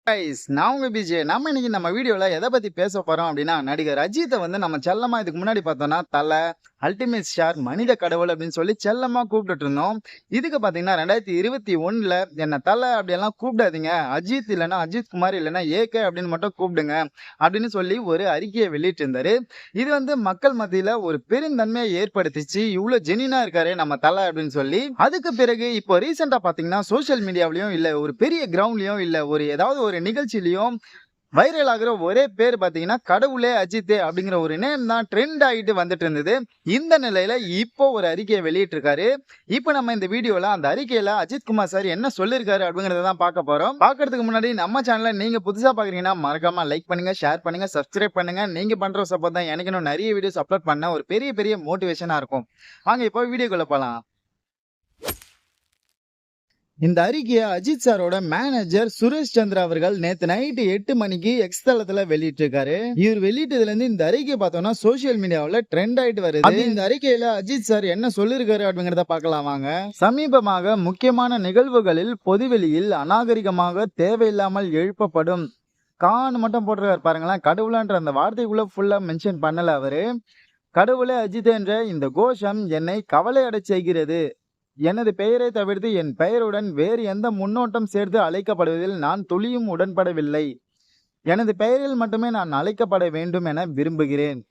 Guys நான் உங்க விஜய். நம்ம இன்னைக்கு நம்ம வீடியோல எதை பத்தி பேச போறோம் அப்படின்னா, நடிகர் அஜித்தை வந்து நம்ம செல்லமா இதுக்கு முன்னாடி பார்த்தோம்னா தல, அல்டிமேட் ஸ்டார், மனித கடவுள் அப்படின்னு சொல்லி செல்லமா கூப்பிட்டுட்டு இருந்தோம். இதுக்கு பாத்தீங்கன்னா 2021ல என்ன தல அப்படியெல்லாம் கூப்பிடாதீங்க, அஜித் இல்லைன்னா அஜித் குமார் இல்லைன்னா ஏகே அப்படின்னு மட்டும் கூப்பிடுங்க அப்படின்னு சொல்லி ஒரு அறிக்கையை வெளியிட்டு இருந்தாரு. இது வந்து மக்கள் மத்தியில ஒரு பெருந்தன்மையை ஏற்படுத்திச்சு. இவ்வளவு ஜெனினா இருக்காரு நம்ம தல அப்படின்னு சொல்லி. அதுக்கு பிறகு இப்போ ரீசெண்டா பாத்தீங்கன்னா சோசியல் மீடியாவிலயும் இல்ல ஒரு பெரிய கிரவுண்ட்லயும் இல்ல ஒரு ஏதாவது ஒரு நிகழ்ச்சியிலயும் வைரல் ஆகுற ஒரே பேர் பாத்தீங்கன்னா கடவுளே அஜித் அப்படிங்கிற ஒரு நேம் தான் ட்ரெண்ட் ஆகிட்டு வந்துட்டு இருந்தது. இந்த நிலையில இப்போ ஒரு அறிக்கையை வெளியிட்டு இருக்காரு. இப்போ நம்ம இந்த வீடியோல அந்த அறிக்கையில அஜித் குமார் சார் என்ன சொல்லிருக்காரு அப்படிங்கறத தான் பார்க்க போறோம். பார்க்கறதுக்கு முன்னாடி நம்ம சேனலை நீங்க புதுசா பாக்குறீங்கன்னா மறக்காம லைக் பண்ணுங்க, ஷேர் பண்ணுங்க, சப்ஸ்கிரைப் பண்ணுங்க. நீங்க பண்ற சப்போர்ட் தான் எனக்கு இன்னும் நிறைய வீடியோஸ் அப்லோட் பண்ண ஒரு பெரிய பெரிய மோட்டிவேஷனா இருக்கும். வாங்க இப்போ வீடியோக்குள்ள போலாம். இந்த அறிக்கையை அஜித் சாரோட மேனேஜர் சுரேஷ் சந்திரா அவர்கள் நேத்து நைட்டு 8 மணிக்கு எக்ஸ் தளத்துல வெளியிட்டிருக்காரு. இவர் வெளியிட்டதுல இருந்து இந்த அறிக்கை பார்த்தோம்னா சோசியல் மீடியாவில் ட்ரெண்ட் ஆயிட்டு வருது. இந்த அறிக்கையில அஜித் சார் என்ன சொல்லிருக்காரு அப்படிங்கறத பார்க்கலாம் வாங்க. சமீபமாக முக்கியமான நிகழ்வுகளில் பொதுவெளியில் அநாகரிகமாக தேவையில்லாமல் எழுப்பப்படும் கான் மட்டும் போட்டிருக்காரு பாருங்களேன். கடவுளான்ற அந்த வார்த்தைக்குள்ள ஃபுல்லா மென்ஷன் பண்ணல அவரு. கடவுளே அஜித் என்ற இந்த கோஷம் என்னை கவலை அடச் செய்கிறது. எனது பெயரை தவிர்த்து என் பெயருடன் வேறு எந்த முன்னோட்டம் சேர்த்து அழைக்கப்படுவதில் நான் துளியும் உடன்படவில்லை. எனது பெயரில் மட்டுமே நான் அழைக்கப்பட வேண்டும் என விரும்புகிறேன்.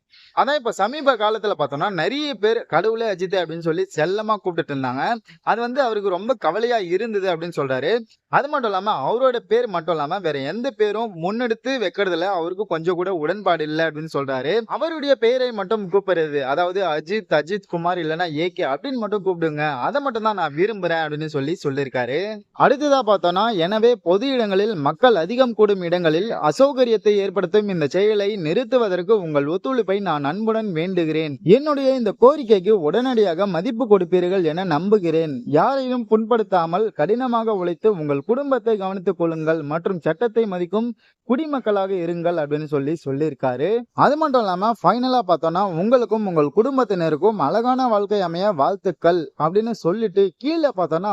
அதான் இப்ப சமீப காலத்துல பார்த்தோம்னா நிறைய பேர் கடவுளே அஜித் அப்படின்னு சொல்லி செல்லமா கூப்பிட்டு இருந்தாங்க. அது வந்து அவருக்கு ரொம்ப கவலையா இருந்தது அப்படின்னு சொல்றாரு. அது மட்டும் இல்லாம அவரோட பேர் மட்டும் இல்லாம வேற எந்த பேரும் முன்னெடுத்து வைக்கிறதுல அவருக்கு கொஞ்சம் கூட உடன்பாடு இல்லை அப்படின்னு சொல்றாரு. அவருடைய பெயரை மட்டும் கூப்பிடுறது, அதாவது அஜித், அஜித் குமார் இல்லைன்னா ஏகே அப்படின்னு மட்டும் கூப்பிடுங்க, அதை மட்டும் தான் நான் விரும்புறேன் அப்படின்னு சொல்லி சொல்லியிருக்காரு. அடுத்ததா பார்த்தோம்னா, எனவே பொது இடங்களில் மக்கள் அதிகம் கூடும் இடங்களில் அசௌகரியத்தை ஏற்படுத்தும் இந்த செயலை நிறுத்துவதற்கு உங்கள் ஒத்துழைப்பை நான் அன்புடன் வேண்டுகிறேன். என்னுடைய இந்த கோரிக்கைக்கு உடனடியாக மதிப்பு கொடுப்பீர்கள் என நம்புகிறேன். யாரையும் புண்படுத்தாமல் கடினமாக உழைத்து உங்கள் குடும்பத்தை கவனித்துக் கொள்ளுங்கள் மற்றும் சட்டத்தை மதிக்கும் குடிமக்களாக இருங்கள் அப்படின்னு சொல்லியிருக்காரு. அது மட்டும் இல்லாம ஃபைனலா பார்த்தோம்னா உங்களுக்கும் உங்கள் குடும்பத்தினருக்கும் அழகான வாழ்க்கை அமைய வாழ்த்துக்கள் அப்படின்னு சொல்லிட்டு கீழே பார்த்தோம்னா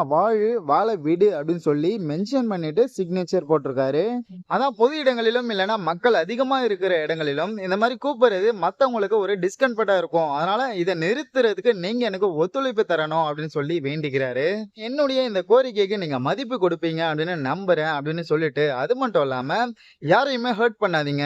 வாழ விடு அப்படின்னு சொல்லி மென்ஷன் பண்ணிட்டு சிக்னேச்சர் போட்டிருக்காரு. அதான் பொது இடங்களிலும் இல்லைன்னா மக்கள் அதிகமா இருக்கிற இடங்களிலும் இந்த மாதிரி கூப்பிடுறது மத்தவங்களுக்கு ஒரு டிஸ்கம்ஃபர்ட்டா இருக்கும். அதனால இதை நிறுத்துறதுக்கு நீங்க எனக்கு ஒத்துழைப்பு தரணும் அப்படின்னு சொல்லி வேண்டிக்கிறாரு. என்னுடைய இந்த கோரிக்கைக்கு நீங்க மதிப்பு கொடுப்பீங்க அப்படின்னு நம்புறேன் அப்படின்னு சொல்லிட்டு, அது மட்டும் இல்லாம யாரையுமே ஹர்ட் பண்ணாதீங்க,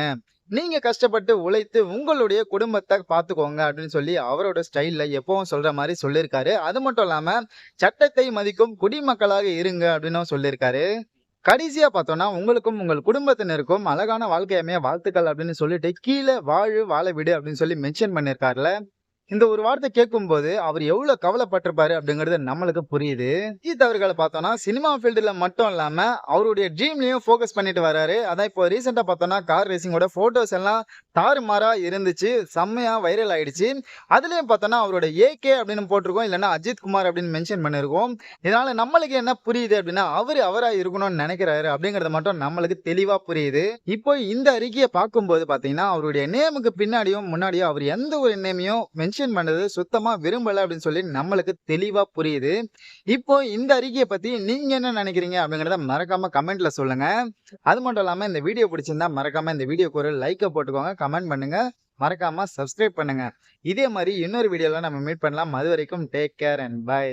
நீங்க கஷ்டப்பட்டு உழைத்து உங்களுடைய குடும்பத்தை பார்த்துக்கோங்க அப்படின்னு சொல்லி அவரோட ஸ்டைல்ல எப்பவும் சொல்ற மாதிரி சொல்லியிருக்காரு. அது மட்டும் இல்லாம சட்டத்தை மதிக்கும் குடிமக்களாக இருங்க அப்படின்னு சொல்லியிருக்காரு. கடைசியா பார்த்தோம்னா உங்களுக்கும் உங்கள் குடும்பத்தினருக்கும் அழகான வாழ்க்கை அமைய வாழ்த்துக்கள் அப்படின்னு சொல்லிட்டு கீழே வாழ விடு அப்படின்னு சொல்லி மென்ஷன் பண்ணியிருக்காருல. இந்த ஒரு வார்த்தை கேட்கும்போது அவர் எவ்வளவு கவலைப்பட்டிருப்பாரு அப்படிங்கிறது நம்மளுக்கு புரியுது. அஜித் அவர்களை பார்த்தோம்னா சினிமா ஃபீல்டுல மட்டும் இல்லாம அவருடைய ட்ரீம்லயும் ஃபோக்கஸ் பண்ணிட்டு வராரு. அதான் இப்போ ரீசெண்டா பார்த்தோம்னா கார் ரேசிங்கோட போட்டோஸ் எல்லாம் தாறுமாறா இருந்துச்சு, செம்மையா வைரல் ஆயிடுச்சு. அதுலயும் பார்த்தோம்னா அவரோட ஏகே அப்படின்னு போட்டிருக்கோம், இல்லைன்னா அஜித் குமார் அப்படின்னு மென்ஷன் பண்ணிருக்கோம். இதனால நம்மளுக்கு என்ன புரியுது அப்படின்னா அவரா இருக்கணும்னு நினைக்கிறாரு அப்படிங்கறது மட்டும் நம்மளுக்கு தெளிவா புரியுது. இப்போ இந்த அறிக்கையை பார்க்கும்போது பாத்தீங்கன்னா அவருடைய நேமுக்கு பின்னாடியும் முன்னாடியும் அவர் எந்த ஒரு நேமையும் மென்ஷன் பண்ணது சுத்தமா விரும்பல அப்படின்னு சொல்லி நம்மளுக்கு தெளிவா புரியுது. இப்போ இந்த அறிக்கையை பத்தி நீங்க என்ன நினைக்கிறீங்க அப்படிங்கறத மறக்காம கமெண்ட்ல சொல்லுங்க. அது மட்டும் இல்லாம இந்த வீடியோ பிடிச்சிருந்தா மறக்காம இந்த வீடியோக்கு ஒரு லைக்கை போட்டுக்கோங்க, கமெண்ட் பண்ணுங்க, மறக்காம சப்ஸ்கிரைப் பண்ணுங்க. இதே மாதிரி இன்னொரு வீடியோல நம்ம மீட் பண்ணலாம். அது வரைக்கும் டேக் கேர் அண்ட் பை.